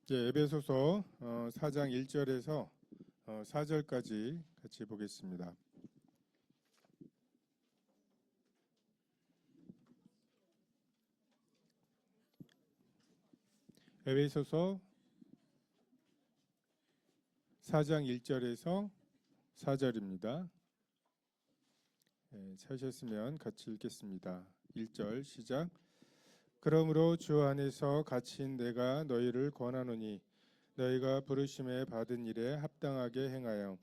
에베소서 4장 1절에서 4절까지 같이 보겠습니다. 에베소서 4장 1절에서 4절입니다. 찾으셨으면 같이 읽겠습니다. 1절 시작. 그러므로 주 안에서 갇힌 내가 너희를 권하노니 너희가 부르심에 받은 일에 합당하게 행하여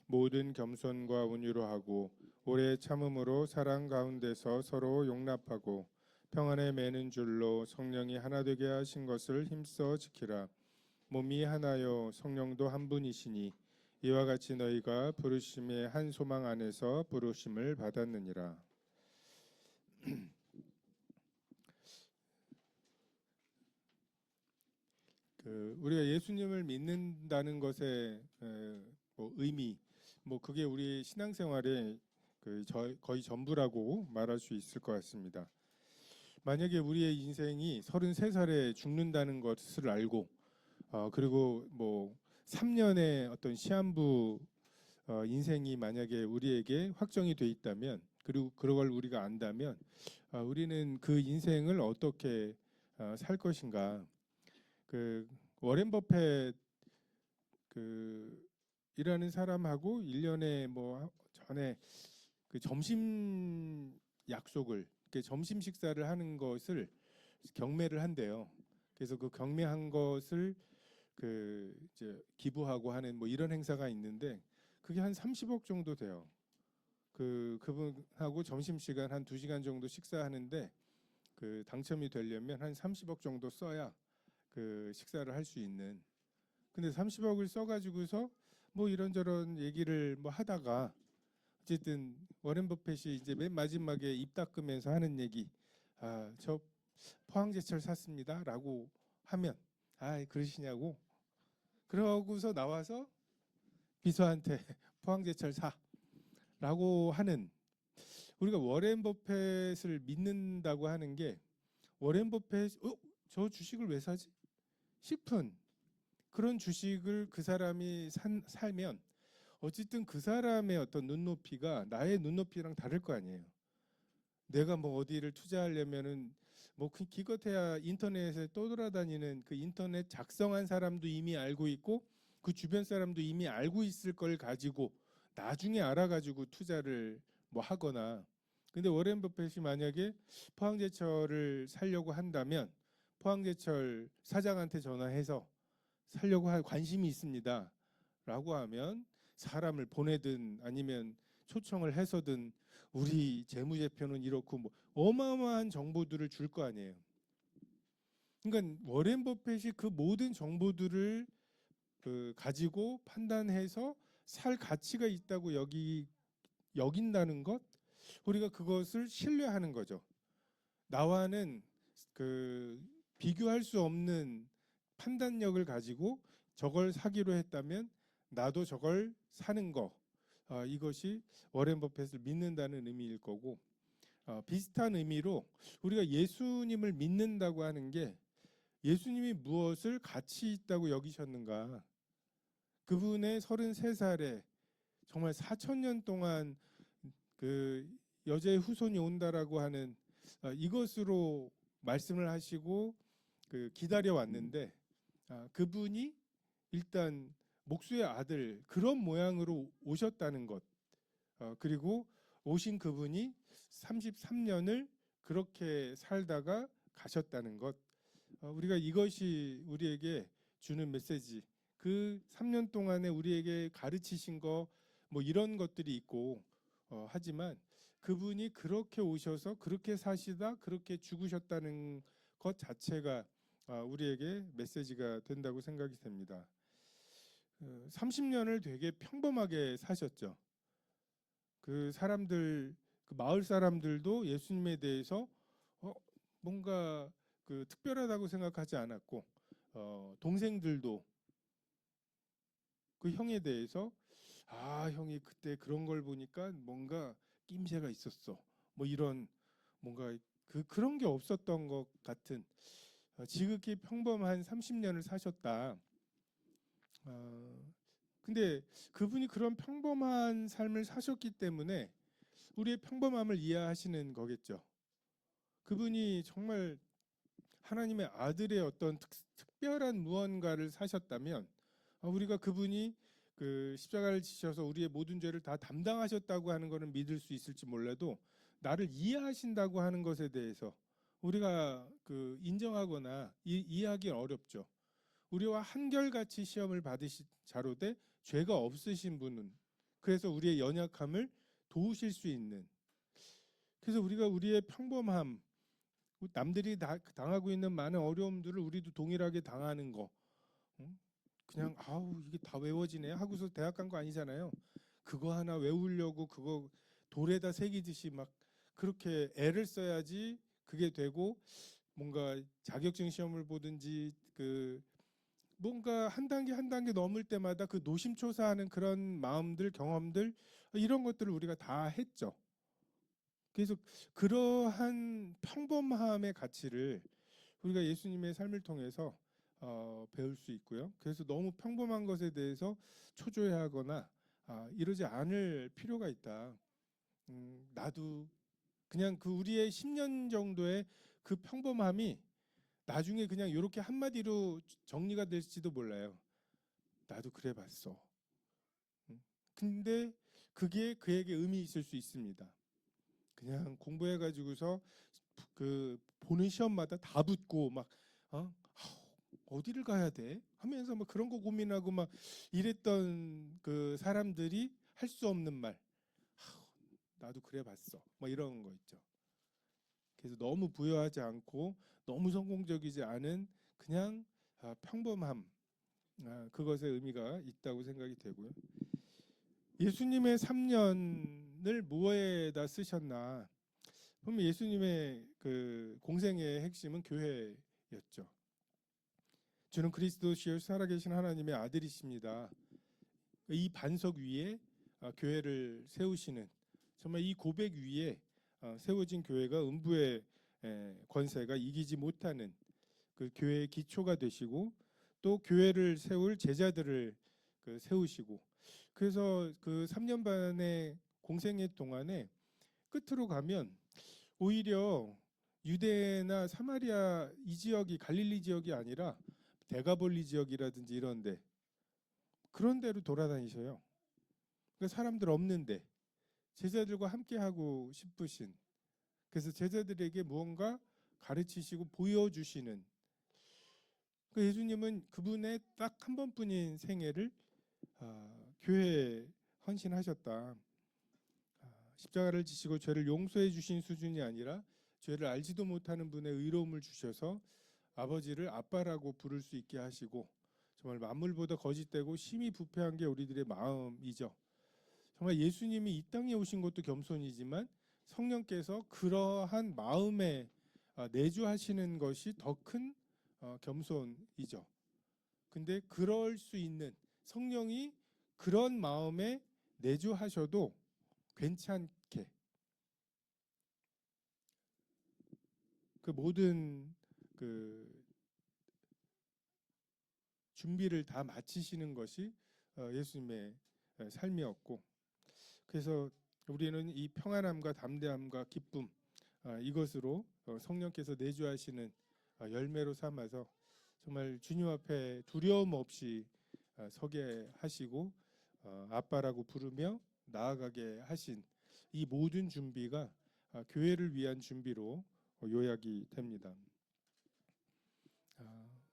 모든 겸손과 온유로 하고 오래 참음으로 사랑 가운데서 서로 용납하고 평안에 매는 줄로 성령이 하나 되게 하신 것을 힘써 지키라. 몸이 하나요 성령도 한 분이시니 이와 같이 너희가 부르심의 한 소망 안에서 부르심을 받았느니라. 우리가 예수님을 믿는다는 것의 의미, 그게 우리 신앙생활의 거의 전부라고 말할 수 있을 것 같습니다. 만약에 우리의 인생이 33살에 죽는다는 것을 알고 그리고 3년의 어떤 시한부 인생이 만약에 우리에게 확정이 돼 있다면, 그리고 그걸 우리가 안다면 우리는 그 인생을 어떻게 살 것인가. 워렌 버핏 이라는 사람하고 1년에 전에 점심 약속을, 점심 식사를 하는 것을 경매를 한대요. 그래서 그 경매한 것을 이제 기부하고 하는 이런 행사가 있는데 그게 한 30억 정도 돼요. 그분하고 점심시간 한 2시간 정도 식사하는데 당첨이 되려면 한 30억 정도 써야 식사를 할 수 있는. 근데 30억을 써가지고서 이런저런 얘기를 하다가 어쨌든 워렌 버핏이 이제 맨 마지막에 입 닦으면서 하는 얘기, 저 포항제철 샀습니다라고 하면 그러시냐고. 그러고서 나와서 비서한테 포항제철 사라고 하는, 우리가 워렌 버핏을 믿는다고 하는 게 워렌 버핏 저 주식을 왜 사지 싶은 그런 주식을 그 사람이 살면 어쨌든 그 사람의 어떤 눈높이가 나의 눈높이랑 다를 거 아니에요. 내가 어디를 투자하려면은 기껏해야 인터넷에 떠돌아다니는 그 인터넷 작성한 사람도 이미 알고 있고 그 주변 사람도 이미 알고 있을 걸 가지고 나중에 알아가지고 투자를 하거나. 근데 워렌 버핏이 만약에 포항제철을 사려고 한다면 포항제철 사장한테 전화해서 살려고 할 관심이 있습니다 라고 하면 사람을 보내든 아니면 초청을 해서든 우리 재무제표는 이렇고 어마어마한 정보들을 줄 거 아니에요. 그러니까 워렌 버핏이 그 모든 정보들을 가지고 판단해서 살 가치가 있다고 여긴다는 것, 우리가 그것을 신뢰하는 거죠. 나와는 비교할 수 없는 판단력을 가지고 저걸 사기로 했다면 나도 저걸 사는 거, 이것이 워렌 버핏을 믿는다는 의미일 거고, 비슷한 의미로 우리가 예수님을 믿는다고 하는 게 예수님이 무엇을 가치 있다고 여기셨는가. 그분의 33살에 정말 4,000년 동안 여자의 후손이 온다라고 하는 이것으로 말씀을 하시고 기다려 왔는데, 그분이 일단 목수의 아들 그런 모양으로 오셨다는 것, 그리고 오신 그분이 33년을 그렇게 살다가 가셨다는 것, 우리가 이것이 우리에게 주는 메시지. 그 3년 동안에 우리에게 가르치신 거 이런 것들이 있고, 하지만 그분이 그렇게 오셔서 그렇게 사시다 그렇게 죽으셨다는 것 자체가 우리에게 메시지가 된다고 생각이 됩니다. 30년을 되게 평범하게 사셨죠. 그 사람들, 그 마을 사람들도 예수님에 대해서 뭔가 특별하다고 생각하지 않았고, 동생들도 그 형에 대해서 형이 그때 그런 걸 보니까 뭔가 낌새가 있었어. 이런 뭔가 그런 게 없었던 것 같은. 지극히 평범한 30년을 사셨다. 근데 그분이 그런 평범한 삶을 사셨기 때문에 우리의 평범함을 이해하시는 거겠죠. 그분이 정말 하나님의 아들의 어떤 특별한 무언가를 사셨다면 우리가 그분이 그 십자가를 지셔서 우리의 모든 죄를 다 담당하셨다고 하는 것은 믿을 수 있을지 몰라도 나를 이해하신다고 하는 것에 대해서 우리가 그 인정하거나 이해하기 어렵죠. 우리와 한결같이 시험을 받으신 자로되 죄가 없으신 분은 그래서 우리의 연약함을 도우실 수 있는, 그래서 우리가 우리의 평범함, 남들이 당하고 있는 많은 어려움들을 우리도 동일하게 당하는 거, 그냥 아우 이게 다 외워지네 하고서 대학 간 거 아니잖아요. 그거 하나 외우려고 그거 돌에다 새기듯이 막 그렇게 애를 써야지 그게 되고, 뭔가 자격증 시험을 보든지 그 뭔가 한 단계 한 단계 넘을 때마다 그 노심초사하는 그런 마음들, 경험들, 이런 것들을 우리가 다 했죠. 그래서 그러한 평범함의 가치를 우리가 예수님의 삶을 통해서 배울 수 있고요. 그래서 너무 평범한 것에 대해서 초조해하거나 이러지 않을 필요가 있다. 나도 그냥 그 우리의 10년 정도의 그 평범함이 나중에 그냥 이렇게 한마디로 정리가 될지도 몰라요. 나도 그래 봤어. 근데 그게 그에게 의미 있을 수 있습니다. 그냥 공부해 가지고서 그 보는 시험마다 다 붙고 막 어디를 가야 돼? 하면서 막 그런 거 고민하고 막 이랬던 그 사람들이 할 수 없는 말. 나도 그래 봤어. 뭐 이런 거 있죠. 그래서 너무 부여하지 않고 너무 성공적이지 않은 그냥 평범함, 그것의 의미가 있다고 생각이 되고요. 예수님의 3년을 무엇에다 쓰셨나? 그러면 예수님의 그 공생의 핵심은 교회였죠. 주는 그리스도시요 살아계신 하나님의 아들이십니다. 이 반석 위에 교회를 세우시는, 정말 이 고백 위에 세워진 교회가 음부의 권세가 이기지 못하는 그 교회의 기초가 되시고, 또 교회를 세울 제자들을 세우시고, 그래서 그 3년 반의 공생애 동안에 끝으로 가면 오히려 유대나 사마리아 이 지역이 갈릴리 지역이 아니라 데가볼리 지역이라든지 이런데 그런 데로 돌아다니셔요. 그러니까 사람들 없는데 제자들과 함께 하고 싶으신, 그래서 제자들에게 무언가 가르치시고 보여주시는, 그 예수님은 그분의 딱 한 번뿐인 생애를 교회에 헌신하셨다. 십자가를 지시고 죄를 용서해 주신 수준이 아니라 죄를 알지도 못하는 분의 의로움을 주셔서 아버지를 아빠라고 부를 수 있게 하시고, 정말 만물보다 거짓되고 심히 부패한 게 우리들의 마음이죠. 정말 예수님이 이 땅에 오신 것도 겸손이지만 성령께서 그러한 마음에 내주하시는 것이 더 큰 겸손이죠. 근데 그럴 수 있는, 성령이 그런 마음에 내주하셔도 괜찮게 그 모든 그 준비를 다 마치시는 것이 예수님의 삶이었고, 그래서 우리는 이 평안함과 담대함과 기쁨, 이것으로 성령께서 내주하시는 열매로 삼아서 정말 주님 앞에 두려움 없이 서게 하시고 아빠라고 부르며 나아가게 하신 이 모든 준비가 교회를 위한 준비로 요약이 됩니다.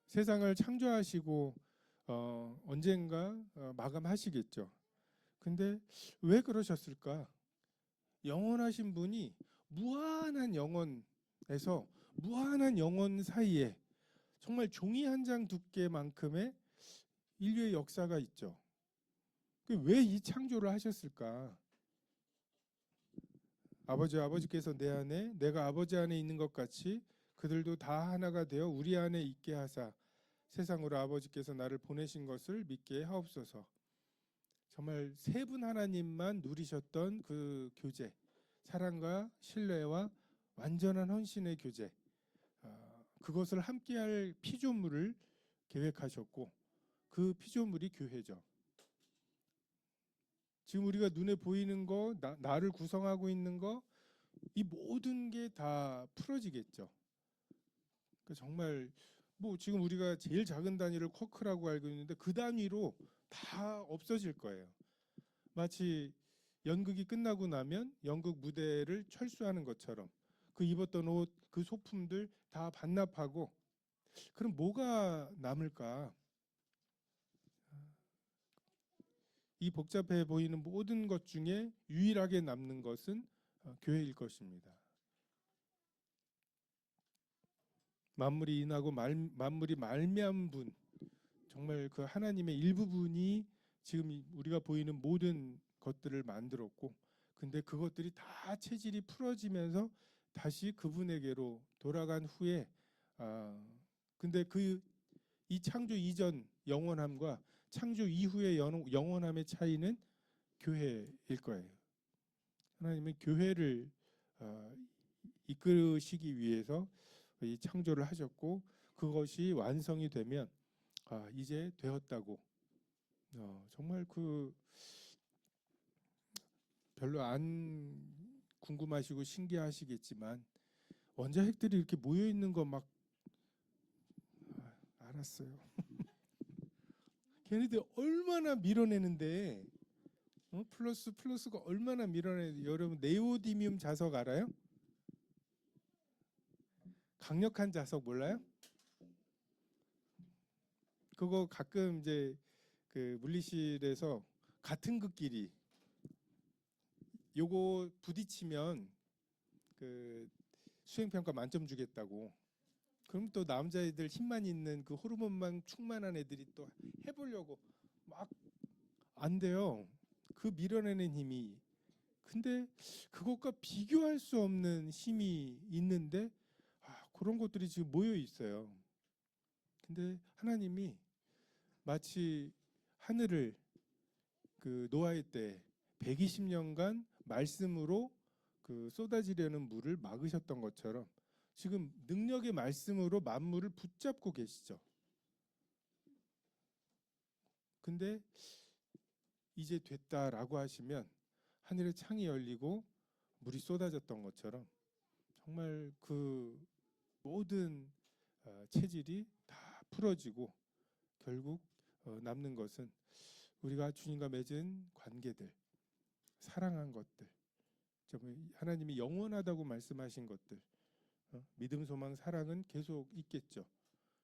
세상을 창조하시고 언젠가 마감하시겠죠. 근데 왜 그러셨을까? 영원하신 분이 무한한 영혼에서 무한한 영혼 사이에 정말 종이 한 장 두께만큼의 인류의 역사가 있죠. 왜 이 창조를 하셨을까? 아버지께서 내 안에, 내가 아버지 안에 있는 것 같이 그들도 다 하나가 되어 우리 안에 있게 하사 세상으로 아버지께서 나를 보내신 것을 믿게 하옵소서. 정말 세 분 하나님만 누리셨던 그 교제, 사랑과 신뢰와 완전한 헌신의 교제, 그것을 함께할 피조물을 계획하셨고 그 피조물이 교회죠. 지금 우리가 눈에 보이는 거, 나를 구성하고 있는 거, 이 모든 게 다 풀어지겠죠. 그러니까 정말 뭐 지금 우리가 제일 작은 단위를 쿼크라고 알고 있는데 그 단위로 다 없어질 거예요. 마치 연극이 끝나고 나면 연극 무대를 철수하는 것처럼 그 입었던 옷, 그 소품들 다 반납하고 그럼 뭐가 남을까? 이 복잡해 보이는 모든 것 중에 유일하게 남는 것은 교회일 것입니다. 만물이 인하고 만물이 말미암은 분, 정말 그 하나님의 일부분이 지금 우리가 보이는 모든 것들을 만들었고, 근데 그것들이 다 체질이 풀어지면서 다시 그분에게로 돌아간 후에, 근데 이 창조 이전 영원함과 창조 이후의 영원함의 차이는 교회일 거예요. 하나님은 교회를 이끄시기 위해서 이 창조를 하셨고 그것이 완성이 되면 이제 되었다고 정말 그 별로 안 궁금하시고 신기하시겠지만 원자핵들이 이렇게 모여 있는 거 막 알았어요. 걔네들 얼마나 밀어내는데 플러스가 얼마나 밀어내는데 여러분 네오디뮴 자석 알아요? 강력한 자석 몰라요? 그거 가끔 이제 그 물리실에서 같은 극끼리 요거 부딪히면 그 수행평가 만점 주겠다고. 그럼 또 남자애들 힘만 있는 그 호르몬만 충만한 애들이 또 해보려고 막 안 돼요. 그 밀어내는 힘이. 근데 그것과 비교할 수 없는 힘이 있는데 그런 것들이 지금 모여 있어요. 근데 하나님이 마치 하늘을 그 노아의 때 120년간 말씀으로 그 쏟아지려는 물을 막으셨던 것처럼 지금 능력의 말씀으로 만물을 붙잡고 계시죠. 근데 이제 됐다라고 하시면 하늘의 창이 열리고 물이 쏟아졌던 것처럼 정말 그 모든 체질이 다 풀어지고 결국 남는 것은 우리가 주님과 맺은 관계들, 사랑한 것들, 하나님이 영원하다고 말씀하신 것들, 믿음, 소망, 사랑은 계속 있겠죠.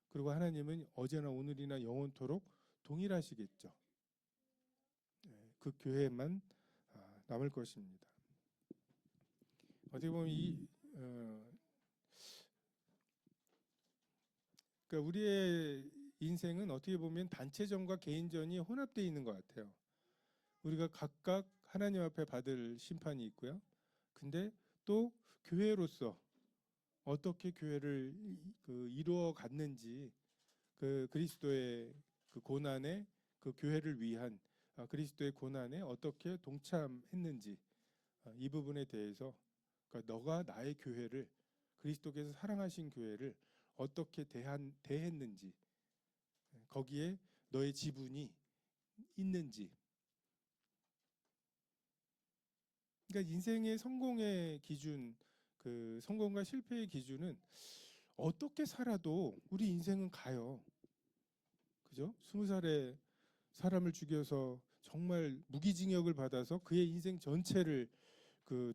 그리고 하나님은 어제나 오늘이나 영원토록 동일하시겠죠. 그 교회만 남을 것입니다. 어떻게 보면 그러니까 우리의 인생은 어떻게 보면 단체전과 개인전이 혼합되어 있는 것 같아요. 우리가 각각 하나님 앞에 받을 심판이 있고요. 근데 또 교회로서 어떻게 교회를 이루어 갔는지 그 그리스도의 그 고난에 그 교회를 위한 그리스도의 고난에 어떻게 동참했는지 이 부분에 대해서 그러니까 너가 나의 교회를 그리스도께서 사랑하신 교회를 어떻게 대했는지 거기에 너의 지분이 있는지 그러니까 인생의 성공의 기준 그 성공과 실패의 기준은 어떻게 살아도 우리 인생은 가요. 그죠? 20살에 사람을 죽여서 정말 무기징역을 받아서 그의 인생 전체를 그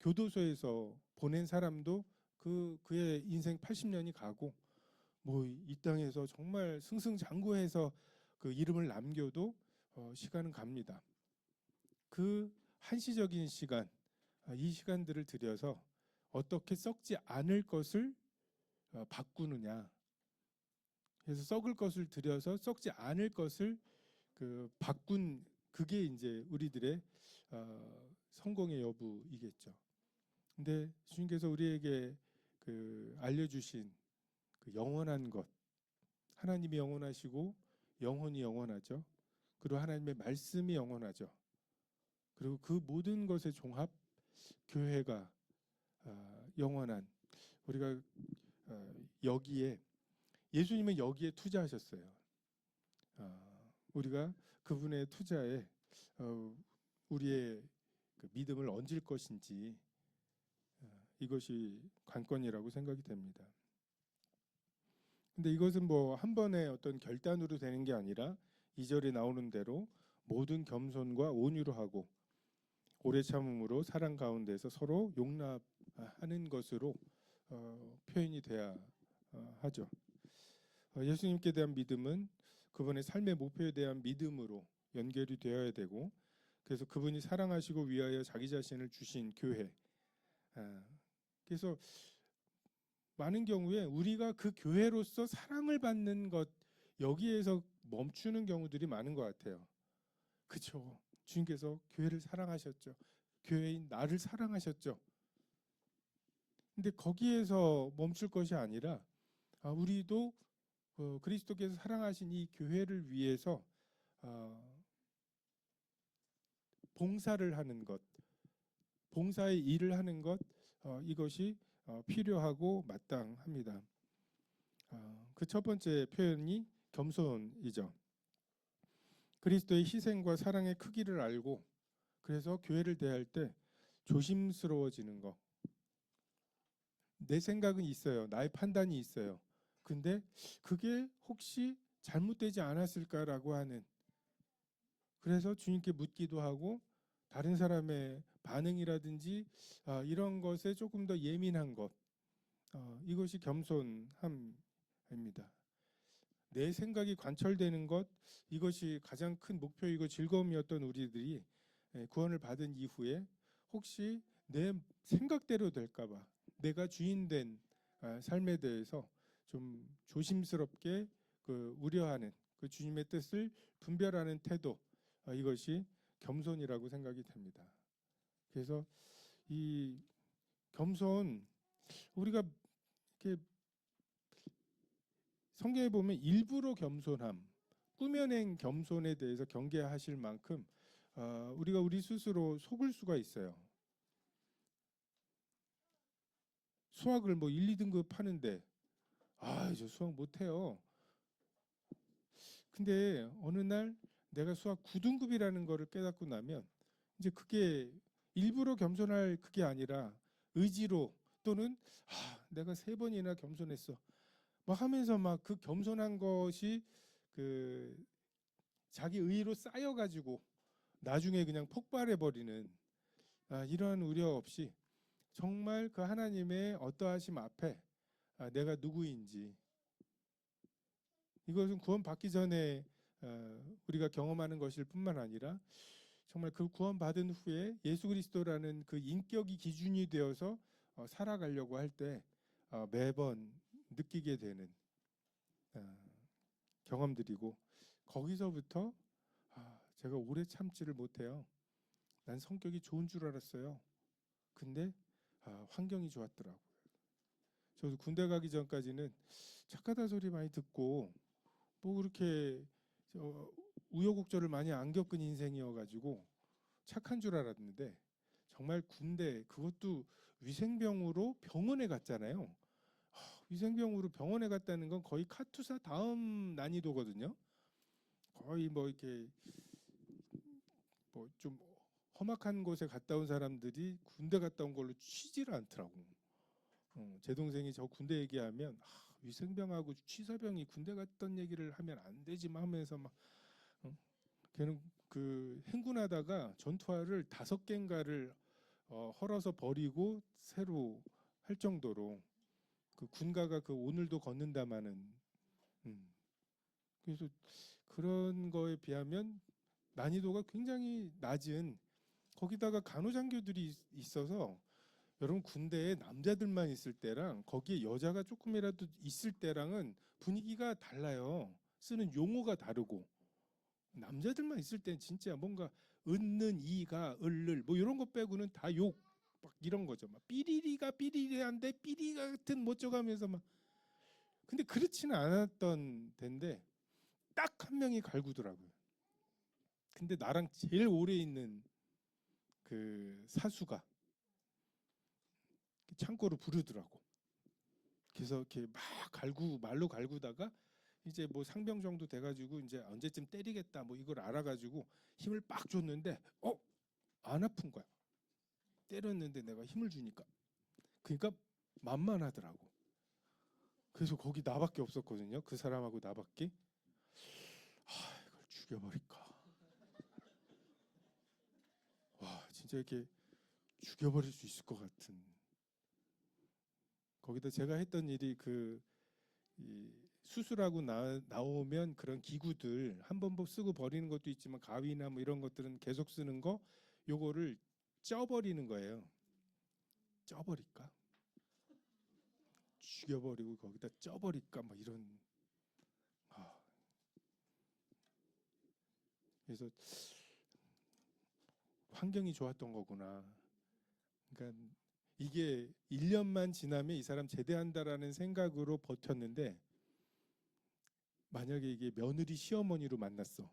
교도소에서 보낸 사람도 그의 인생 80년이 가고 뭐 이 땅에서 정말 승승장구해서 그 이름을 남겨도 시간은 갑니다. 그 한시적인 시간, 이 시간들을 들여서 어떻게 썩지 않을 것을 바꾸느냐. 그래서 썩을 것을 들여서 썩지 않을 것을 그 바꾼 그게 이제 우리들의 성공의 여부이겠죠. 근데 주님께서 우리에게 그 알려주신 그 영원한 것, 하나님이 영원하시고 영혼이 영원하죠. 그리고 하나님의 말씀이 영원하죠. 그리고 그 모든 것의 종합 교회가 영원한 우리가 여기에 예수님은 여기에 투자하셨어요. 우리가 그분의 투자에 우리의 그 믿음을 얹을 것인지 이것이 관건이라고 생각이 됩니다. 근데 이것은 뭐 한 번의 어떤 결단으로 되는 게 아니라 2절에 나오는 대로 모든 겸손과 온유로 하고 오래 참음으로 사랑 가운데서 서로 용납하는 것으로 표현이 돼야 하죠. 예수님께 대한 믿음은 그분의 삶의 목표에 대한 믿음으로 연결이 되어야 되고, 그래서 그분이 사랑하시고 위하여 자기 자신을 주신 교회. 그래서 많은 경우에 우리가 그 교회로서 사랑을 받는 것, 여기에서 멈추는 경우들이 많은 것 같아요. 그렇죠. 주님께서 교회를 사랑하셨죠. 교회인 나를 사랑하셨죠. 근데 거기에서 멈출 것이 아니라 우리도 그리스도께서 사랑하신 이 교회를 위해서 봉사를 하는 것, 봉사의 일을 하는 것, 이것이 필요하고 마땅합니다. 그 첫 번째 표현이 겸손이죠. 그리스도의 희생과 사랑의 크기를 알고 그래서 교회를 대할 때 조심스러워지는 것. 내 생각은 있어요. 나의 판단이 있어요. 근데 그게 혹시 잘못되지 않았을까라고 하는, 그래서 주님께 묻기도 하고 다른 사람의 반응이라든지 이런 것에 조금 더 예민한 것, 이것이 겸손함입니다. 내 생각이 관철되는 것, 이것이 가장 큰 목표이고 즐거움이었던 우리들이 구원을 받은 이후에 혹시 내 생각대로 될까봐, 내가 주인된 삶에 대해서 좀 조심스럽게 우려하는, 그 주님의 뜻을 분별하는 태도, 이것이 겸손이라고 생각이 됩니다. 그래서 이 겸손, 우리가 이렇게 성경에 보면 일부러 겸손함, 꾸며낸 겸손에 대해서 경계하실 만큼 우리가 우리 스스로 속을 수가 있어요. 수학을 뭐 1, 2등급 하는데 저 수학 못해요. 근데 어느 날 내가 수학 9등급이라는 거를 깨닫고 나면 이제 그게 일부러 겸손할 그게 아니라 의지로, 또는 내가 3번이나 겸손했어 막 하면서 막 그 겸손한 것이 그 자기 의로 쌓여가지고 나중에 그냥 폭발해버리는 이러한 우려 없이 정말 그 하나님의 어떠하심 앞에 내가 누구인지, 이것은 구원 받기 전에 우리가 경험하는 것일 뿐만 아니라 정말 그 구원 받은 후에 예수 그리스도라는 그 인격이 기준이 되어서 살아가려고 할 때 매번 느끼게 되는 경험들이고, 거기서부터 제가 오래 참지를 못해요. 난 성격이 좋은 줄 알았어요. 근데 환경이 좋았더라고요. 저도 군대 가기 전까지는 착하다 소리 많이 듣고 뭐 그렇게 우여곡절을 많이 안 겪은 인생이어가지고 착한 줄 알았는데, 정말 군대, 그것도 위생병으로 병원에 갔잖아요. 위생병으로 병원에 갔다는 건 거의 카투사 다음 난이도거든요. 거의 뭐 이렇게 뭐 좀 험악한 곳에 갔다 온 사람들이 군대 갔다 온 걸로 치지를 않더라고. 제 동생이 저 군대 얘기하면 위생병하고 취사병이 군대 갔던 얘기를 하면 안 되지 막 하면서 막 걔는 그 행군하다가 전투화를 5개인가를 헐어서 버리고 새로 할 정도로 그 군가가 그 오늘도 걷는다마는 그래서 그런 거에 비하면 난이도가 굉장히 낮은, 거기다가 간호장교들이 있어서 여러분 군대에 남자들만 있을 때랑 거기에 여자가 조금이라도 있을 때랑은 분위기가 달라요. 쓰는 용어가 다르고, 남자들만 있을 땐 진짜 뭔가 은는 이가 을를 뭐 이런 거 빼고는 다 욕 막 이런 거죠. 막 삐리리가 삐리리한데 삐리 같은 뭐 어쩌가면서 막, 근데 그렇지는 않았던 텐데 딱 한 명이 갈구더라고요. 근데 나랑 제일 오래 있는 그 사수가 창고로 부르더라고. 그래서 이렇게 막 말로 갈구다가 이제 뭐 상병 정도 돼가지고 이제 언제쯤 때리겠다 뭐 이걸 알아가지고 힘을 빡 줬는데 안 아픈 거야. 때렸는데 내가 힘을 주니까. 그러니까 만만하더라고. 그래서 거기 나밖에 없었거든요. 그 사람하고 나밖에. 이걸 죽여버릴까. 와, 진짜 이렇게 죽여버릴 수 있을 것 같은. 거기다 제가 했던 일이 이 수술하고 나오면 그런 기구들 한 번 쓰고 버리는 것도 있지만 가위나 뭐 이런 것들은 계속 쓰는 거 요거를 쪄버리는 거예요. 쪄버릴까? 죽여버리고 거기다 쪄버릴까? 뭐 이런. 아, 그래서 환경이 좋았던 거구나. 그러니까 이게 1년만 지나면 이 사람 제대한다라는 생각으로 버텼는데 만약에 이게 며느리 시어머니로 만났어.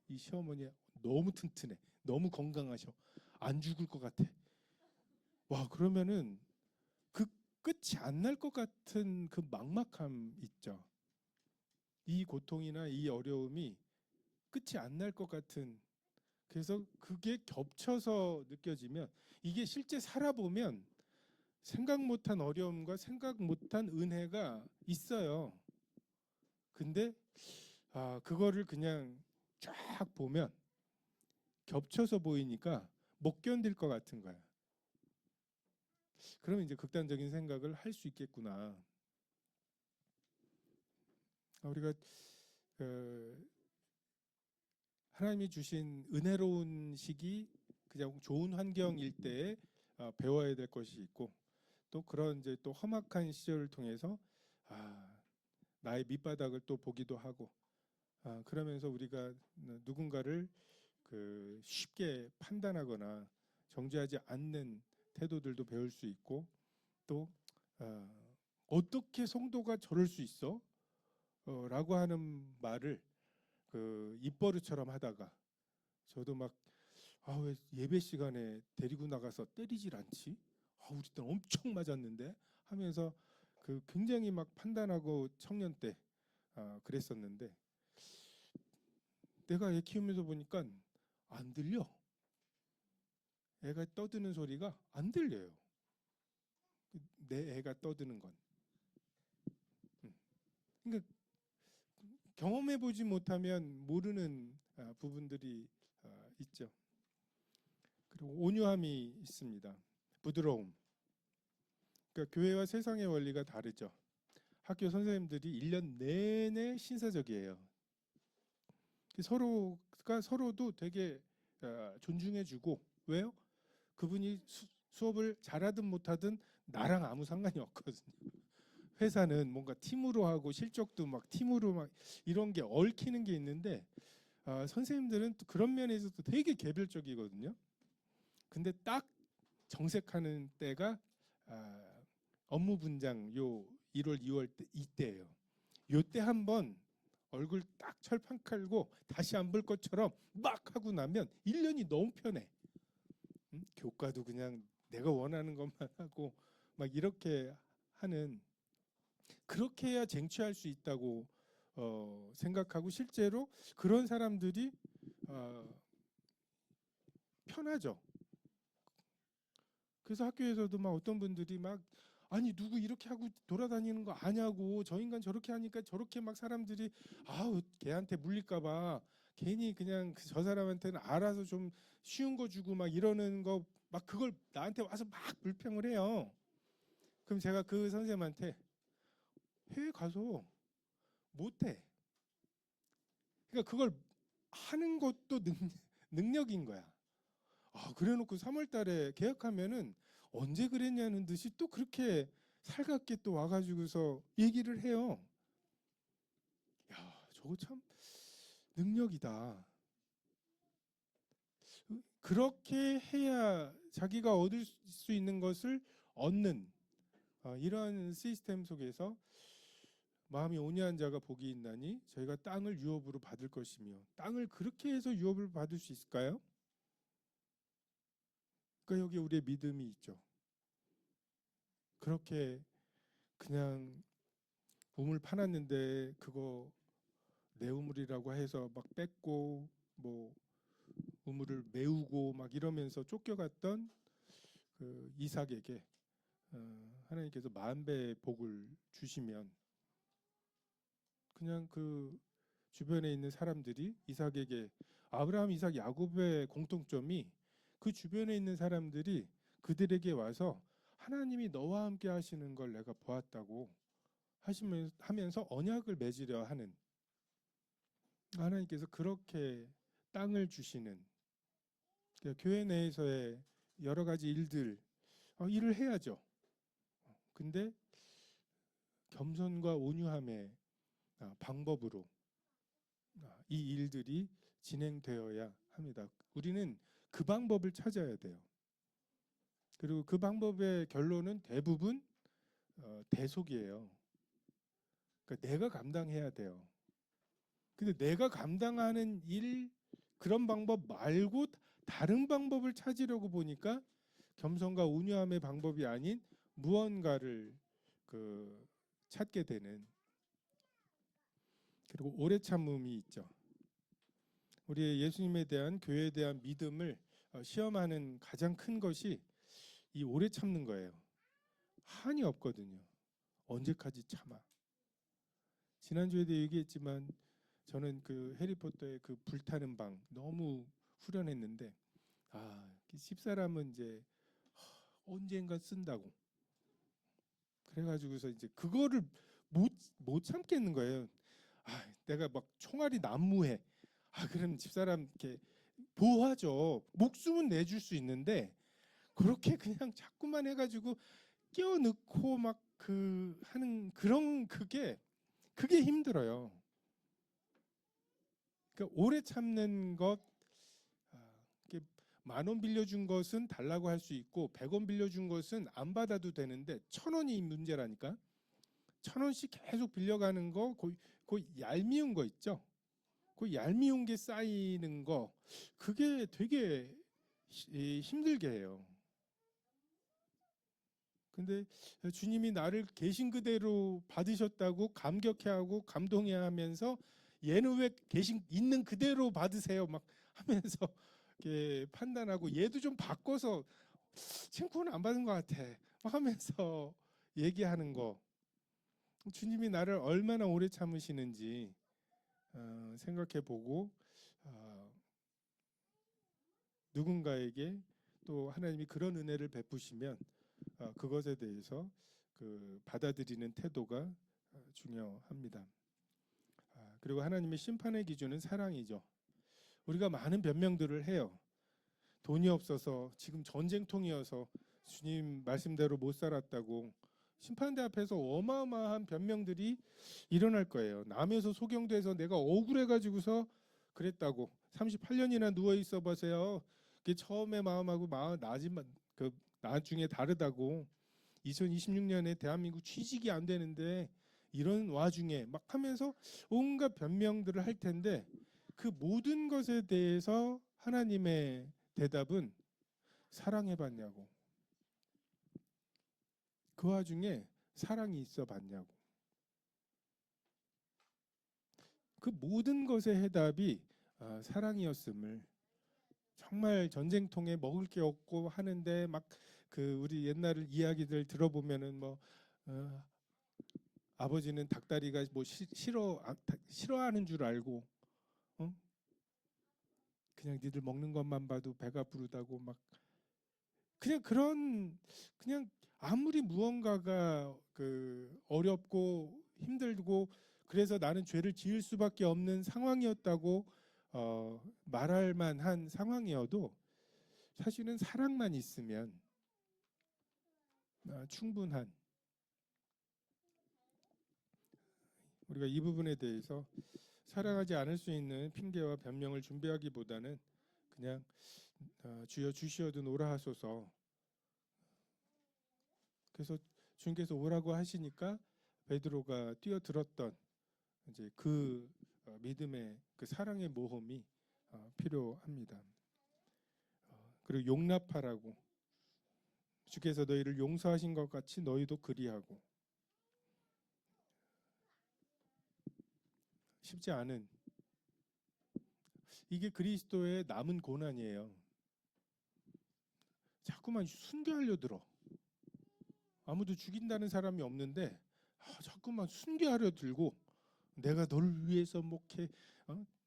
이 시어머니 너무 튼튼해. 너무 건강하셔. 안 죽을 것 같아. 와, 그러면은 그 끝이 안 날 것 같은 그 막막함 있죠. 이 고통이나 이 어려움이 끝이 안 날 것 같은. 그래서 그게 겹쳐서 느껴지면 이게 실제 살아보면 생각 못한 어려움과 생각 못한 은혜가 있어요. 근데 그거를 그냥 쫙 보면 겹쳐서 보이니까 못 견딜 것 같은 거야. 그러면 이제 극단적인 생각을 할 수 있겠구나. 우리가 하나님이 주신 은혜로운 시기, 그냥 좋은 환경일 때에 배워야 될 것이 있고, 또 그런 이제 또 험악한 시절을 통해서 나의 밑바닥을 또 보기도 하고, 그러면서 우리가 누군가를 쉽게 판단하거나 정죄하지 않는 태도들도 배울 수 있고, 또 어떻게 성도가 저럴 수 있어? 라고 하는 말을 입버릇처럼 하다가 저도 막 왜 예배 시간에 데리고 나가서 때리질 않지? 우리 때는 엄청 맞았는데 하면서 굉장히 막 판단하고 청년 때 그랬었는데 내가 애 키우면서 보니까 안 들려. 애가 떠드는 소리가 안 들려요. 내 애가 떠드는 건. 그러니까 경험해 보지 못하면 모르는 부분들이 있죠. 그리고 온유함이 있습니다. 부드러움. 그러니까 교회와 세상의 원리가 다르죠. 학교 선생님들이 1년 내내 신사적이에요. 서로가 서로도 되게 존중해주고. 왜요? 그분이 수업을 잘하든 못하든 나랑 아무 상관이 없거든요. 회사는 뭔가 팀으로 하고 실적도 막 팀으로 막 이런 게 얽히는 게 있는데 선생님들은 또 그런 면에서도 되게 개별적이거든요. 근데 딱 정색하는 때가 업무 분장 요 1월, 2월 때 이때예요. 요때 한번 얼굴 딱 철판 깔고 다시 안 볼 것처럼 막 하고 나면 1년이 너무 편해. 교과도 그냥 내가 원하는 것만 하고 막 이렇게 하는, 그렇게 해야 쟁취할 수 있다고 생각하고 실제로 그런 사람들이 편하죠. 그래서 학교에서도 막 어떤 분들이 막 아니 누구 이렇게 하고 돌아다니는 거 아냐고, 저 인간 저렇게 하니까 저렇게 막 사람들이 걔한테 물릴까 봐 괜히 그냥 저 사람한테는 알아서 좀 쉬운 거 주고 막 이러는 거 막 그걸 나한테 와서 막 불평을 해요. 그럼 제가 그 선생님한테 해외 가서 못해. 그러니까 그걸 하는 것도 능력인 거야. 그래놓고 3월 달에 계약하면은 언제 그랬냐는 듯이 또 그렇게 살갑게 또 와가지고서 얘기를 해요. 야, 저거 참 능력이다. 그렇게 해야 자기가 얻을 수 있는 것을 얻는 이러한 시스템 속에서 마음이 온유한 자가 복이 있나니 저희가 땅을 유업으로 받을 것이며, 땅을 그렇게 해서 유업을 받을 수 있을까요? 그러니까 여기 우리의 믿음이 있죠. 그렇게 그냥 우물 파놨는데 그거 내 우물이라고 해서 막 뺏고 뭐 우물을 메우고 막 이러면서 쫓겨갔던 그 이삭에게 하나님께서 만 배의 복을 주시면 그냥 그 주변에 있는 사람들이 이삭에게 아브라함, 이삭, 야곱의 공통점이 그 주변에 있는 사람들이 그들에게 와서 하나님이 너와 함께 하시는 걸 내가 보았다고 하면서 언약을 맺으려 하는 하나님께서 그렇게 땅을 주시는 교회 내에서의 여러 가지 일들 일을 해야죠. 근데 겸손과 온유함의 방법으로 이 일들이 진행되어야 합니다. 우리는 그 방법을 찾아야 돼요. 그리고 그 방법의 결론은 대부분 대속이에요. 그러니까 내가 감당해야 돼요. 근데 내가 감당하는 일 그런 방법 말고 다른 방법을 찾으려고 보니까 겸손과 온유함의 방법이 아닌 무언가를 찾게 되는 그리고 오래 참음이 있죠. 우리의 예수님에 대한 교회에 대한 믿음을 시험하는 가장 큰 것이 이 오래 참는 거예요. 한이 없거든요. 언제까지 참아? 지난주에도 얘기했지만 저는 그 해리포터의 그 불타는 방 너무 후련했는데 집사람은 이제 언젠가 쓴다고 그래가지고서 이제 그거를 못 참겠는 거예요. 내가 막 총알이 난무해. 그럼 집사람 이렇게 보호하죠. 목숨은 내줄 수 있는데 그렇게 그냥 자꾸만 해가지고 끼워넣고 막 하는 그런 그게 힘들어요. 그러니까 오래 참는 것, 10,000원 빌려준 것은 달라고 할 수 있고 100원 빌려준 것은 안 받아도 되는데 1,000원이 문제라니까. 1,000원씩 계속 빌려가는 거, 그 얄미운 거 있죠. 그 얄미운 게 쌓이는 거, 그게 되게 힘들게 해요. 근데 주님이 나를 계신 그대로 받으셨다고 감격해하고 감동해하면서 얘는 왜 있는 그대로 받으세요 막 하면서 이렇게 판단하고 얘도 좀 바꿔서 칭찬은 안 받은 것 같아 막 하면서 얘기하는 거 주님이 나를 얼마나 오래 참으시는지 생각해보고 누군가에게 또 하나님이 그런 은혜를 베푸시면 그것에 대해서 받아들이는 태도가 중요합니다. 그리고 하나님의 심판의 기준은 사랑이죠. 우리가 많은 변명들을 해요. 돈이 없어서 지금 전쟁통이어서 주님 말씀대로 못 살았다고 심판대 앞에서 어마어마한 변명들이 일어날 거예요. 남에서 소경돼서 내가 억울해가지고서 그랬다고 38년이나 누워 있어 보세요. 그게 처음에 마음하고 나중에 다르다고 2026년에 대한민국 취직이 안 되는데 이런 와중에 막 하면서 온갖 변명들을 할 텐데 그 모든 것에 대해서 하나님의 대답은 사랑해봤냐고 그 와중에 사랑이 있어 봤냐고 그 모든 것의 해답이 사랑이었음을 정말 전쟁통에 먹을 게 없고 하는데 막 우리 옛날 이야기들 들어보면은 아버지는 닭다리가 싫어하는 줄 알고 그냥 니들 먹는 것만 봐도 배가 부르다고 막 그냥 아무리 무언가가 어렵고 힘들고 그래서 나는 죄를 지을 수밖에 없는 상황이었다고 말할 만한 상황이어도 사실은 사랑만 있으면 충분한 우리가 이 부분에 대해서 사랑하지 않을 수 있는 핑계와 변명을 준비하기보다는 그냥 주여 주시어든 오라 하소서. 그래서 주님께서 오라고 하시니까 베드로가 뛰어들었던 이제 믿음의 사랑의 모험이 필요합니다. 그리고 용납하라고 주께서 너희를 용서하신 것 같이 너희도 그리하고 싶지 않은, 이게 그리스도의 남은 고난이에요. 자꾸만 순교하려 들어. 아무도 죽인다는 사람이 없는데 자꾸만 순교하려 들고, 내가 널 위해서 목해,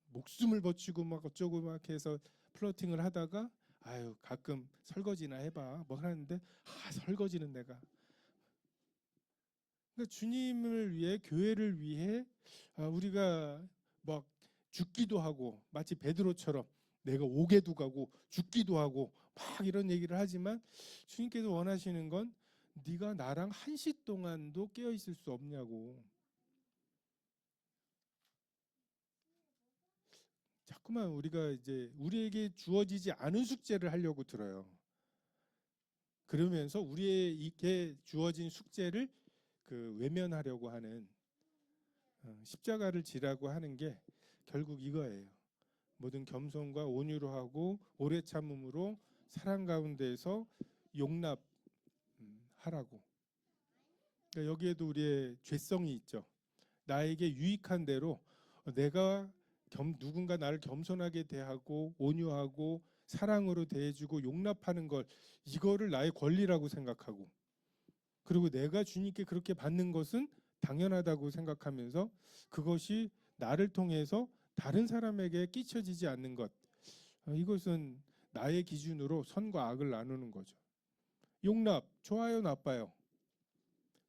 목숨을 바치고 막 어쩌고 막 해서 플러팅을 하다가, 아유 가끔 설거지나 해봐 뭐 하는데, 설거지는 내가. 그러니까 주님을 위해, 교회를 위해 우리가 막 죽기도 하고, 마치 베드로처럼 내가 옥에도 가고 죽기도 하고 막 이런 얘기를 하지만, 주님께서 원하시는 건 네가 나랑 한시 동안도 깨어 있을 수 없냐고. 자꾸만 우리가 이제 우리에게 주어지지 않은 숙제를 하려고 들어요. 그러면서 우리에게 주어진 숙제를 외면하려고 하는, 십자가를 지라고 하는 게 결국 이거예요. 모든 겸손과 온유로 하고 오래 참음으로 사랑 가운데에서 용납하라고. 그러니까 여기에도 우리의 죄성이 있죠. 나에게 유익한 대로 내가 누군가 나를 겸손하게 대하고 온유하고 사랑으로 대해주고 용납하는 걸, 이거를 나의 권리라고 생각하고, 그리고 내가 주님께 그렇게 받는 것은 당연하다고 생각하면서 그것이 나를 통해서 다른 사람에게 끼쳐지지 않는 것, 이것은 나의 기준으로 선과 악을 나누는 거죠. 용납, 좋아요, 나빠요?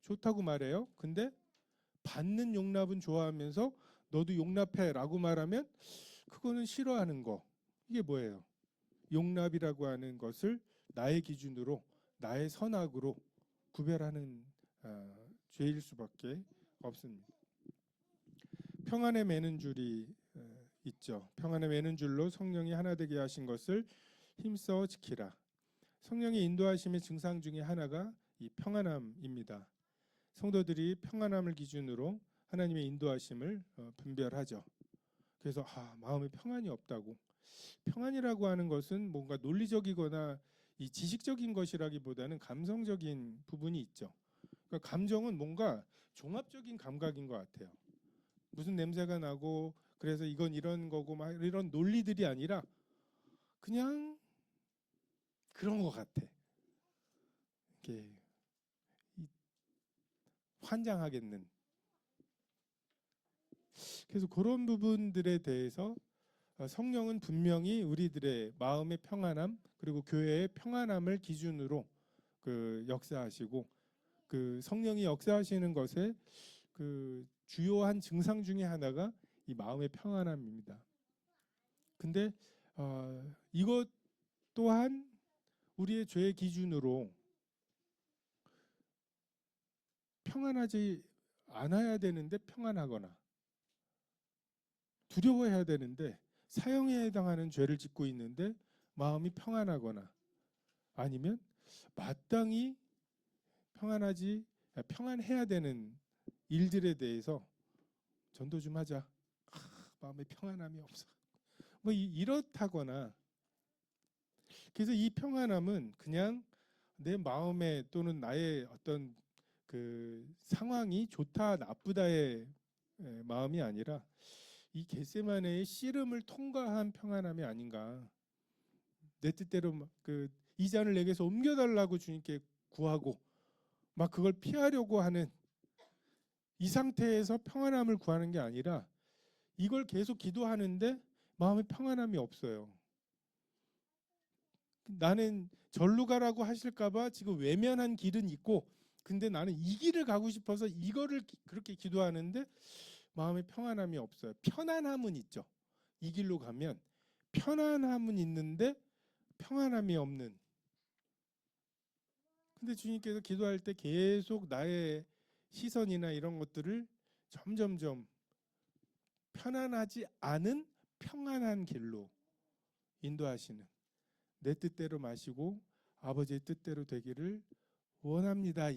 좋다고 말해요. 근데 받는 용납은 좋아하면서 너도 용납해라고 말하면 그거는 싫어하는 거. 이게 뭐예요? 용납이라고 하는 것을 나의 기준으로, 나의 선악으로 구별하는 죄일 수밖에 없습니다. 평안에 매는 줄이 있죠. 평안에 매는 줄로 성령이 하나 되게 하신 것을 힘써 지키라. 성령의 인도하심의 증상 중에 하나가 이 평안함입니다. 성도들이 평안함을 기준으로 하나님의 인도하심을 분별하죠. 그래서 마음에 평안이 없다고. 평안이라고 하는 것은 뭔가 논리적이거나 이 지식적인 것이라기보다는 감성적인 부분이 있죠. 그러니까 감정은 뭔가 종합적인 감각인 것 같아요. 무슨 냄새가 나고 그래서 이건 이런 거고 막 이런 논리들이 아니라 그냥 그런 것 같아. 이렇게 환장하겠는. 그래서 그런 부분들에 대해서 성령은 분명히 우리들의 마음의 평안함 그리고 교회의 평안함을 기준으로 역사하시고, 성령이 역사하시는 것의 주요한 증상 중에 하나가 이 마음의 평안함입니다. 근데 이것 또한 우리의 죄의 기준으로 평안하지 않아야 되는데 평안하거나, 두려워해야 되는데 사형에 해당하는 죄를 짓고 있는데 마음이 평안하거나, 아니면 마땅히 평안해야 되는 일들에 대해서 전도 좀 하자. 마음에 평안함이 없어. 뭐 이렇다거나. 그래서 이 평안함은 그냥 내 마음에 또는 나의 어떤 상황이 좋다 나쁘다의 마음이 아니라 이 겟세마네의 씨름을 통과한 평안함이 아닌가. 내 뜻대로 이 잔을 내게서 옮겨달라고 주님께 구하고 막 그걸 피하려고 하는 이 상태에서 평안함을 구하는 게 아니라, 이걸 계속 기도하는데 마음에 평안함이 없어요. 나는 절로 가라고 하실까봐 지금 외면한 길은 있고, 근데 나는 이 길을 가고 싶어서 이거를 그렇게 기도하는데 마음에 평안함이 없어요. 편안함은 있죠. 이 길로 가면 편안함은 있는데 평안함이 없는. 근데 주님께서 기도할 때 계속 나의 시선이나 이런 것들을 점점점 편안하지 않은 평안한 길로 인도하시는, 내 뜻대로 마시고 아버지의 뜻대로 되기를 원합니다.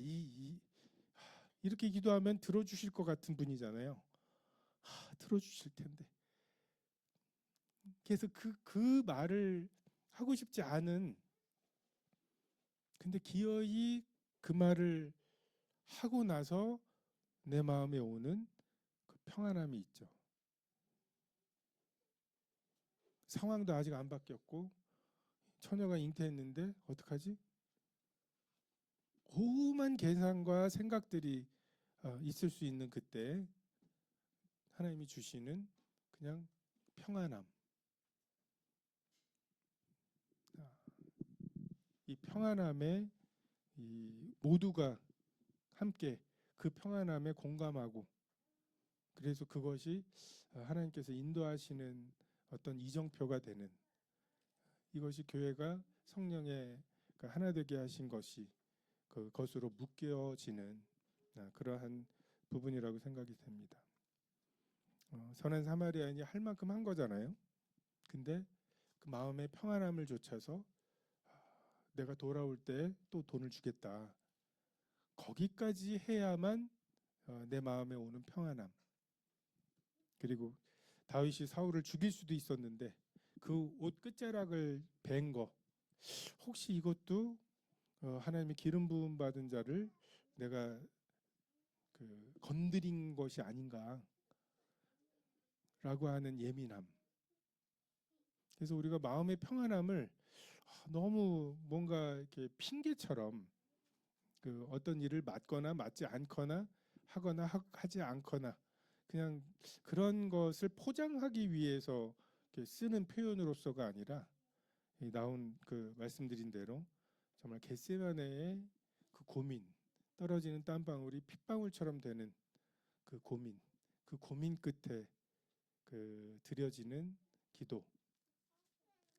이렇게 기도하면 들어주실 것 같은 분이잖아요. 들어주실 텐데. 그래서 그 말을 하고 싶지 않은, 근데 기어이 그 말을 하고 나서 내 마음에 오는 그 평안함이 있죠. 상황도 아직 안 바뀌었고 처녀가 잉태했는데 어떡하지? 오만 계산과 생각들이 있을 수 있는 그때 하나님이 주시는 그냥 평안함. 이 평안함에 이 모두가 함께 그 평안함에 공감하고, 그래서 그것이 하나님께서 인도하시는 어떤 이정표가 되는, 이것이 교회가 성령의 하나 되게 하신 것이 그것으로 묶여지는 그러한 부분이라고 생각이 됩니다. 선한 사마리아인이 할 만큼 한 거잖아요. 근데 그 마음의 평안함을 좇아서 내가 돌아올 때 또 돈을 주겠다, 거기까지 해야만 내 마음에 오는 평안함. 그리고 다윗이 사울을 죽일 수도 있었는데 그 옷 끝자락을 벤 거, 혹시 이것도 하나님의 기름 부음 받은 자를 내가 건드린 것이 아닌가라고 하는 예민함. 그래서 우리가 마음의 평안함을 너무 뭔가 이렇게 핑계처럼 어떤 일을 맡거나 맡지 않거나 하거나 하지 않거나 그냥 그런 것을 포장하기 위해서 쓰는 표현으로서가 아니라, 나온 말씀드린 대로 정말 겟세마네의 그 고민, 떨어지는 땀방울이 핏방울처럼 되는 그 고민 끝에 드려지는 기도,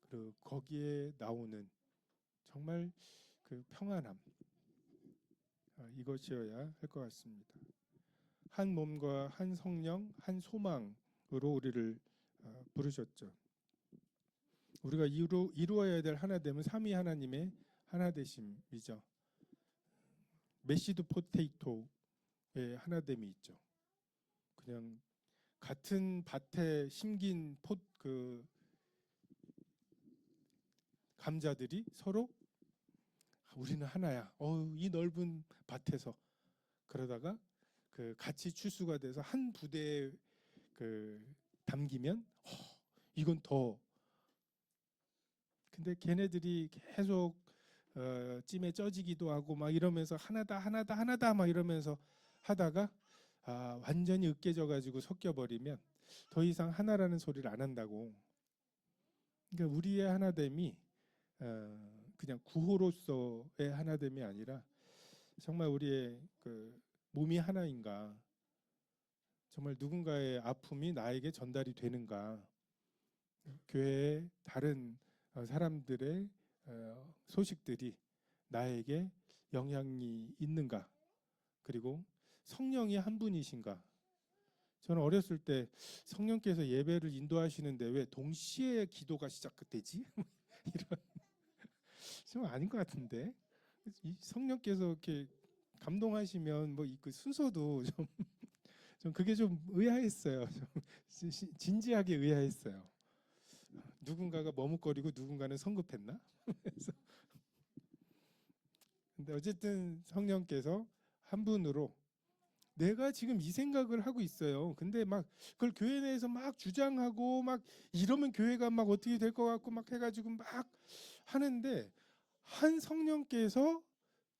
그리고 거기에 나오는 정말 평안함, 이것이어야 할 것 같습니다. 한 몸과 한 성령, 한 소망으로 우리를 부르셨죠. 우리가 이루어야 될 하나됨은 삼위 하나님의 하나되심이죠. 메시드 포테이토의 하나됨이 있죠. 그냥 같은 밭에 심긴 감자들이 서로 우리는 하나야. 이 넓은 밭에서 그러다가 같이 추수가 돼서 한 부대에 담기면 이건 더. 근데 걔네들이 계속 찜에 쪄지기도 하고 막 이러면서 하나다 막 이러면서 하다가 완전히 으깨져 가지고 섞여 버리면 더 이상 하나라는 소리를 안 한다고. 그러니까 우리의 하나됨이 그냥 구호로서의 하나됨이 아니라 정말 우리의 몸이 하나인가, 정말 누군가의 아픔이 나에게 전달이 되는가, 교회의 다른 사람들의 소식들이 나에게 영향이 있는가, 그리고 성령이 한 분이신가. 저는 어렸을 때 성령께서 예배를 인도하시는데 왜 동시에 기도가 시작되지? 이런, 좀 아닌 것 같은데, 성령께서 이렇게 감동하시면 그 순서도 좀 그게 좀 의아했어요. 좀 진지하게 의아했어요. 누군가가 머뭇거리고 누군가는 성급했나? 그래서 근데 어쨌든 성령께서 한 분으로 내가 지금 이 생각을 하고 있어요. 근데 막 그걸 교회 내에서 막 주장하고 막 이러면 교회가 막 어떻게 될 것 같고 막 해가지고 막 하는데, 한 성령께서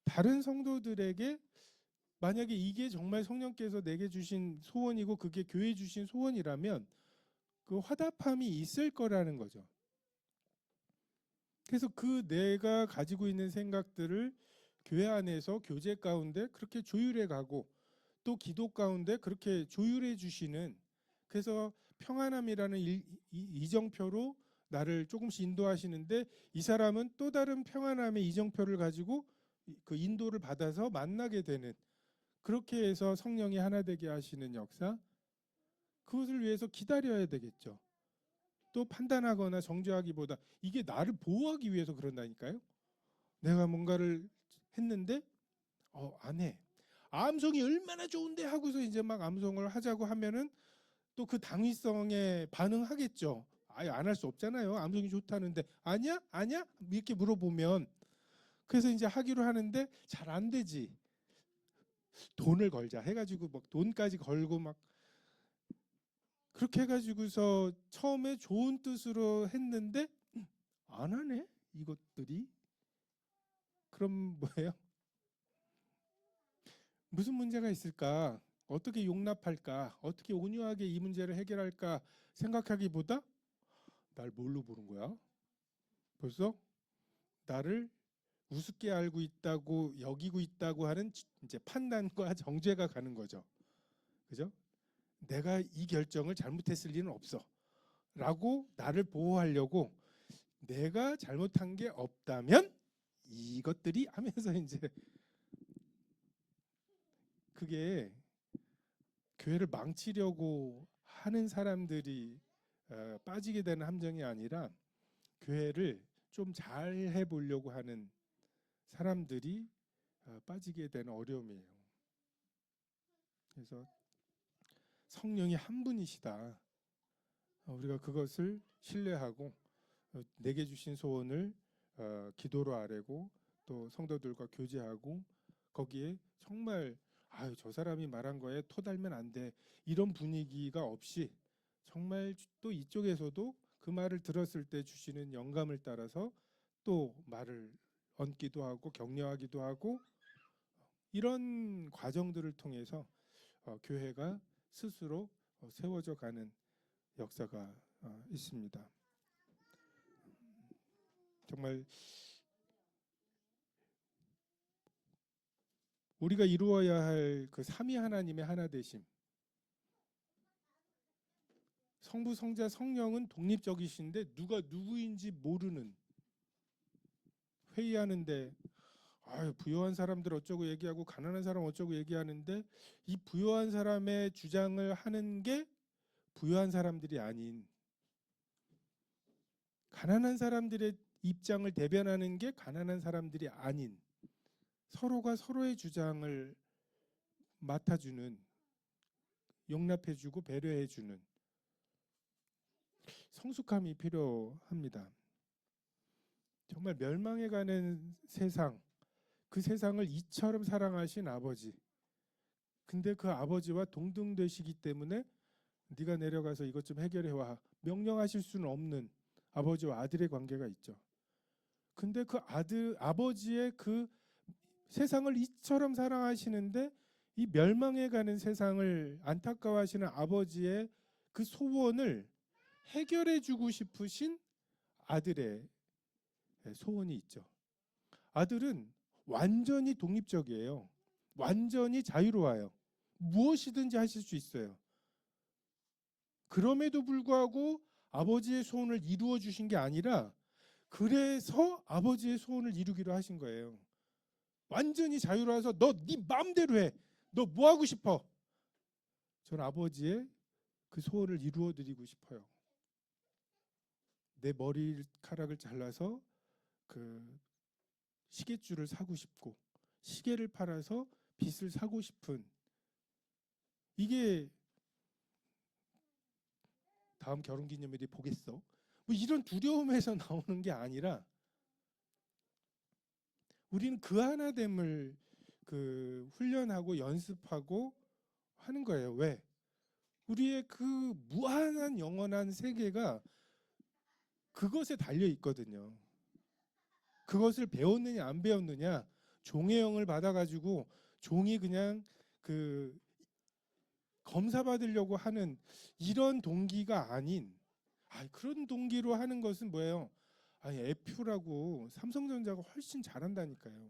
다른 성도들에게 만약에 이게 정말 성령께서 내게 주신 소원이고 그게 교회 주신 소원이라면 그 화답함이 있을 거라는 거죠. 그래서 내가 가지고 있는 생각들을 교회 안에서 교제 가운데 그렇게 조율해 가고 또 기도 가운데 그렇게 조율해 주시는, 그래서 평안함이라는 이정표로 나를 조금씩 인도하시는데, 이 사람은 또 다른 평안함의 이정표를 가지고 그 인도를 받아서 만나게 되는, 그렇게 해서 성령이 하나 되게 하시는 역사, 그것을 위해서 기다려야 되겠죠. 또 판단하거나 정죄하기보다 이게 나를 보호하기 위해서 그런다니까요. 내가 뭔가를 했는데 안 해. 암송이 얼마나 좋은데 하고서 이제 막 암송을 하자고 하면은 또 그 당위성에 반응하겠죠. 아예 안 할 수 없잖아요. 암송이 좋다는데 아니야? 아니야? 이렇게 물어보면, 그래서 이제 하기로 하는데 잘 안 되지. 돈을 걸자 해가지고 막 돈까지 걸고 막 그렇게 해가지고서 처음에 좋은 뜻으로 했는데 안 하네 이것들이. 그럼 뭐예요? 무슨 문제가 있을까? 어떻게 용납할까? 어떻게 온유하게 이 문제를 해결할까 생각하기보다 날 뭘로 보는 거야? 벌써 나를 우습게 알고 있다고 여기고 있다고 하는 이제 판단과 정죄가 가는 거죠. 그죠? 내가 이 결정을 잘못했을 리는 없어. 라고 나를 보호하려고 내가 잘못한 게 없다면 이것들이 하면서 이제 그게 교회를 망치려고 하는 사람들이 빠지게 되는 함정이 아니라 교회를 좀 잘 해보려고 하는 사람들이 빠지게 되는 어려움이에요. 그래서 성령이 한 분이시다. 우리가 그것을 신뢰하고 내게 주신 소원을 기도로 아뢰고 또 성도들과 교제하고 거기에 정말 아유 저 사람이 말한 거에 토달면 안 돼 이런 분위기가 없이 정말 또 이쪽에서도 그 말을 들었을 때 주시는 영감을 따라서 또 말을 얹기도 하고 격려하기도 하고 이런 과정들을 통해서 교회가 스스로 세워져 가는 역사가 있습니다. 정말 우리가 이루어야 할 그 삼위 하나님의 하나 되심. 성부, 성자, 성령은 독립적이신데 누가 누구인지 모르는 회의하는데 부유한 사람들 어쩌고 얘기하고 가난한 사람 어쩌고 얘기하는데 이 부유한 사람의 주장을 하는 게 부유한 사람들이 아닌 가난한 사람들의 입장을 대변하는 게 가난한 사람들이 아닌 서로가 서로의 주장을 맡아주는 용납해주고 배려해주는 성숙함이 필요합니다. 정말 멸망해가는 세상, 그 세상을 이처럼 사랑하신 아버지. 근데 그 아버지와 동등되시기 때문에 네가 내려가서 이것 좀 해결해 와. 명령하실 수는 없는 아버지와 아들의 관계가 있죠. 근데 그 아버지의 그 세상을 이처럼 사랑하시는데 이 멸망해가는 세상을 안타까워하시는 아버지의 그 소원을 해결해주고 싶으신 아들의 소원이 있죠. 아들은 완전히 독립적이에요. 완전히 자유로워요. 무엇이든지 하실 수 있어요. 그럼에도 불구하고 아버지의 소원을 이루어 주신 게 아니라 그래서 아버지의 소원을 이루기로 하신 거예요. 완전히 자유로워서 너 네 마음대로 해. 너 뭐 하고 싶어? 전 아버지의 그 소원을 이루어 드리고 싶어요. 내 머리카락을 잘라서 그 시계줄을 사고 싶고 시계를 팔아서 빚을 사고 싶은 이게 다음 결혼기념일이 보겠어. 뭐 이런 두려움에서 나오는 게 아니라 우리는 그 하나됨을 그 훈련하고 연습하고 하는 거예요. 왜? 우리의 그 무한한 영원한 세계가 그것에 달려 있거든요. 그것을 배웠느냐 안 배웠느냐 종의 영을 받아가지고 종이 그냥 그 검사 받으려고 하는 이런 동기가 아닌 그런 동기로 하는 것은 뭐예요? 애플하고 삼성전자가 훨씬 잘한다니까요.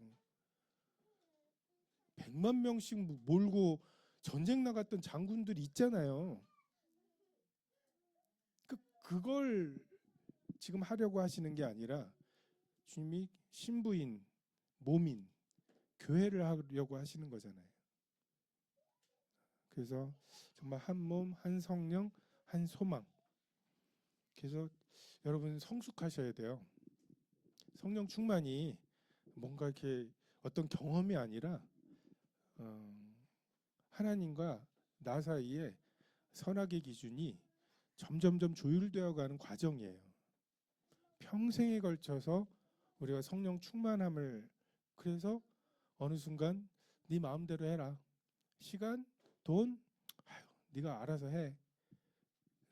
100만 명씩 몰고 전쟁 나갔던 장군들이 있잖아요. 그걸 지금 하려고 하시는 게 아니라 주님이 신부인, 몸인, 교회를 하려고 하시는 거잖아요. 그래서 정말 한 몸, 한 성령, 한 소망. 그래서 여러분 성숙하셔야 돼요. 성령 충만이 뭔가 이렇게 어떤 경험이 아니라 하나님과 나 사이에 선악의 기준이 점점점 조율되어 가는 과정이에요. 평생에 걸쳐서 우리가 성령 충만함을 그래서 어느 순간 네 마음대로 해라. 시간, 돈, 네가 알아서 해.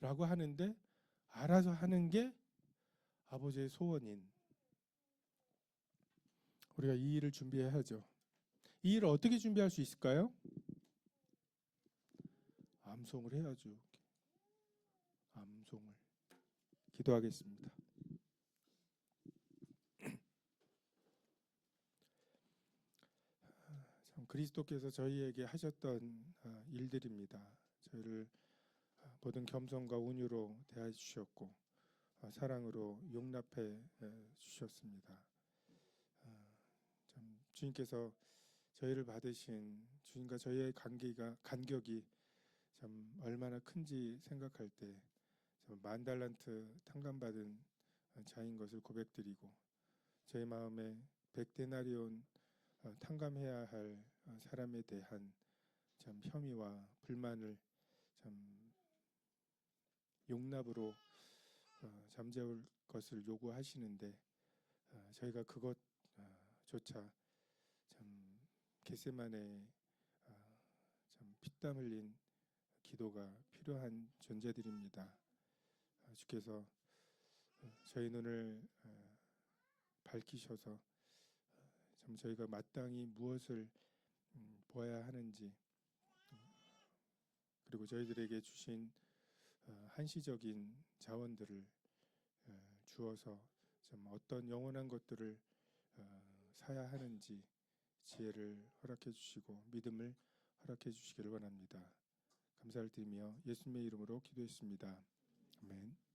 라고 하는데 알아서 하는 게 아버지의 소원인 우리가 이 일을 준비해야죠. 이 일을 어떻게 준비할 수 있을까요? 암송을 해야죠. 암송을. 기도하겠습니다. 참 그리스도께서 저희에게 하셨던 일들입니다. 저희를 모든 겸손과 온유로 대해 주셨고 사랑으로 용납해 주셨습니다. 참 주님께서 저희를 받으신 주님과 저희의 간격이 참 얼마나 큰지 생각할 때 만 달란트 탕감받은 자인 것을 고백드리고 저희 마음에 100데나리온 탕감해야 할 사람에 대한 참 혐의와 불만을 참 용납으로 잠재울 것을 요구하시는데 저희가 그것조차 참 겟세마네 참 피땀 흘린 기도가 필요한 존재들입니다. 주께서 저희 눈을 밝히셔서 참 저희가 마땅히 무엇을 보아야 하는지 그리고 저희들에게 주신 한시적인 자원들을 주어서 좀 어떤 영원한 것들을 사야 하는지 지혜를 허락해 주시고 믿음을 허락해 주시기를 원합니다. 감사를 드리며 예수님의 이름으로 기도했습니다. 아멘.